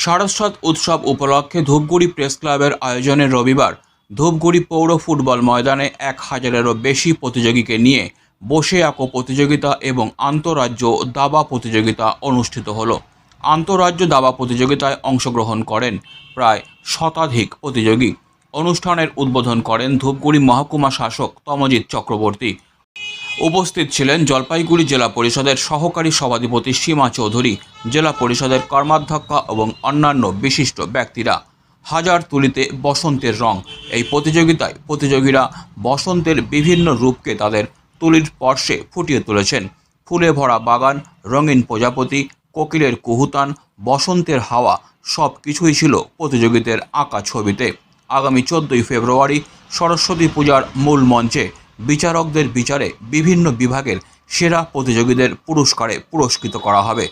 সারস্বত উৎসব উপলক্ষে ধূপগুড়ি প্রেস ক্লাবের আয়োজনে রবিবার ধূপগুড়ি পৌর ফুটবল ময়দানে 1000-এরও বেশি প্রতিযোগীকে নিয়ে বসে আঁকো প্রতিযোগিতা এবং আন্তঃরাজ্য দাবা প্রতিযোগিতা অনুষ্ঠিত হলো। আন্তঃরাজ্য দাবা প্রতিযোগিতায় অংশগ্রহণ করেন প্রায় শতাধিক প্রতিযোগী। অনুষ্ঠানের উদ্বোধন করেন ধূপগুড়ি মহকুমা শাসক তমজিৎ চক্রবর্তী। উপস্থিত ছিলেন জলপাইগুড়ি জেলা পরিষদের সহকারী সভাধিপতি সীমা চৌধুরী, জেলা পরিষদের কর্মাধ্যক্ষ এবং অন্যান্য বিশিষ্ট ব্যক্তিরা। হাজারতুলিতে বসন্তের রং এই প্রতিযোগিতায় প্রতিযোগীরা বসন্তের বিভিন্ন রূপকে তাদের তুলির স্পর্শে ফুটিয়ে তুলেছেন। ফুলে ভরা বাগান, রঙিন প্রজাপতি, কোকিলের কুহুতান, বসন্তের হাওয়া সব কিছুই ছিল প্রতিযোগীদের আঁকা ছবিতে। আগামী 14ই ফেব্রুয়ারি সরস্বতী পূজার মূল মঞ্চে বিচারকদের বিচারে বিভিন্ন বিভাগের সেরা প্রতিযোগীদের পুরস্কারে পুরস্কৃত করা হবে।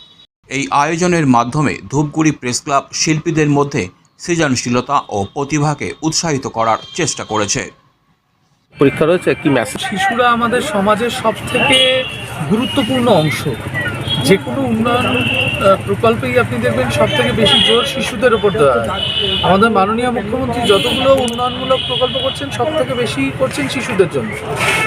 এই আয়োজনের মাধ্যমে ধূপগুড়ি প্রেস ক্লাব শিল্পীদের মধ্যে সৃজনশীলতা ও প্রতিভাকে উৎসাহিত করার চেষ্টা করেছে। পরীক্ষা রয়েছে কি মেসেজ? শিশুরা আমাদের সমাজের সবথেকে গুরুত্বপূর্ণ অংশ। যে কোনো উন্নয়ন প্রকল্পেই আপনি দেখবেন সবথেকে বেশি জোর শিশুদের উপর দেওয়া হয়। আমাদের মাননীয় মুখ্যমন্ত্রী যতগুলো উন্নয়নমূলক প্রকল্প করছেন সবথেকে বেশি করছেন শিশুদের জন্য।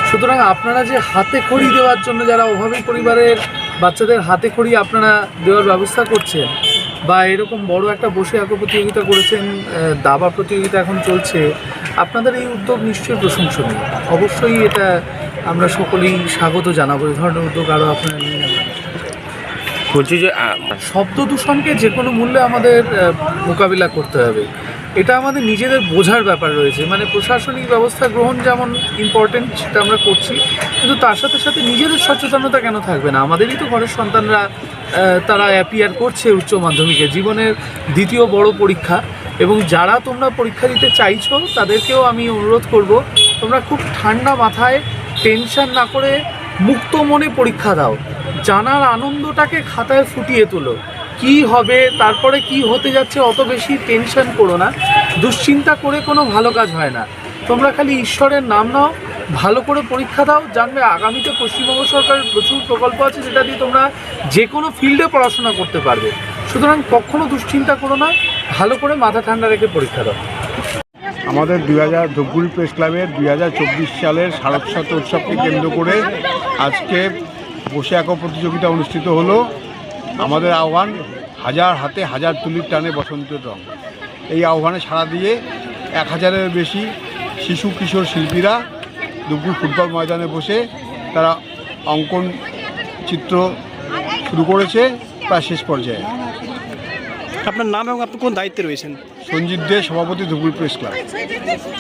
সুতরাং আপনারা যে হাতে খড়ি দেওয়ার জন্য, যারা অভাবী পরিবারের বাচ্চাদের হাতে খড়ি আপনারা দেওয়ার ব্যবস্থা করছেন, বা এরকম বড় একটা বসে আঁকো প্রতিযোগিতা করেছেন, দাবা প্রতিযোগিতা এখন চলছে, আপনাদের এই উদ্যোগ নিশ্চয়ই প্রশংসনীয়। অবশ্যই এটা আমরা সকলেই স্বাগত জানাবো। এই ধরনের উদ্যোগ আরও আপনারা নিয়ে নেবেন। বলছি যে শব্দ দূষণকে যে কোনো মূল্যে আমাদের মোকাবিলা করতে হবে। এটা আমাদের নিজেদের বোঝার ব্যাপার রয়েছে। মানে প্রশাসনিক ব্যবস্থা গ্রহণ যেমন ইম্পর্টেন্ট, সেটা আমরা করছি, কিন্তু তার সাথে সাথে নিজেদের সচেতনতা কেন থাকবে না? আমাদেরই তো ঘরের সন্তানরা, তারা অ্যাপিয়ার করছে উচ্চ মাধ্যমিকে, জীবনের দ্বিতীয় বড় পরীক্ষা। এবং যারা তোমরা পরীক্ষা দিতে চাইছো তাদেরকেও আমি অনুরোধ করব, তোমরা খুব ঠান্ডা মাথায়, টেনশন না করে মুক্ত মনে পরীক্ষা দাও। জানার আনন্দটাকে খাতায় ফুটিয়ে তোলো। কি হবে, তারপরে কি হতে যাচ্ছে, অত বেশি টেনশন করো না। দুশ্চিন্তা করে কোনো ভালো কাজ হয় না। তোমরা খালি ঈশ্বরের নাম নাও, ভালো করে পরীক্ষা দাও। জানবে আগামীতে পশ্চিমবঙ্গ সরকারের প্রচুর প্রকল্প আছে, যেটা দিয়ে তোমরা যে কোনো ফিল্ডে পড়াশোনা করতে পারবে। সুতরাং কখনো দুশ্চিন্তা করো না, ভালো করে মাথা ঠান্ডা রেখে পরীক্ষা দাও। আমাদের ধূপগুড়ি প্রেস ক্লাবের 2024 সালের সারস্বত উৎসবকে কেন্দ্র করে আজকে বসে আঁকো প্রতিযোগিতা অনুষ্ঠিত হলো। আমাদের আহ্বান, হাজার হাতে হাজার তুলির টানে বসন্তের রং। এই আহ্বানে সাড়া দিয়ে 1000-এর বেশি শিশু কিশোর শিল্পীরা ধূপগুড়ি ফুটবল ময়দানে বসে তারা অঙ্কন চিত্র শুরু করেছে প্রায় শেষ পর্যায়ে। আপনার নাম এবং আপনি কোন দায়িত্বে রয়েছেন? সঞ্জিত দে, সভাপতি, ধূপগুড়ি প্রেস ক্লাব।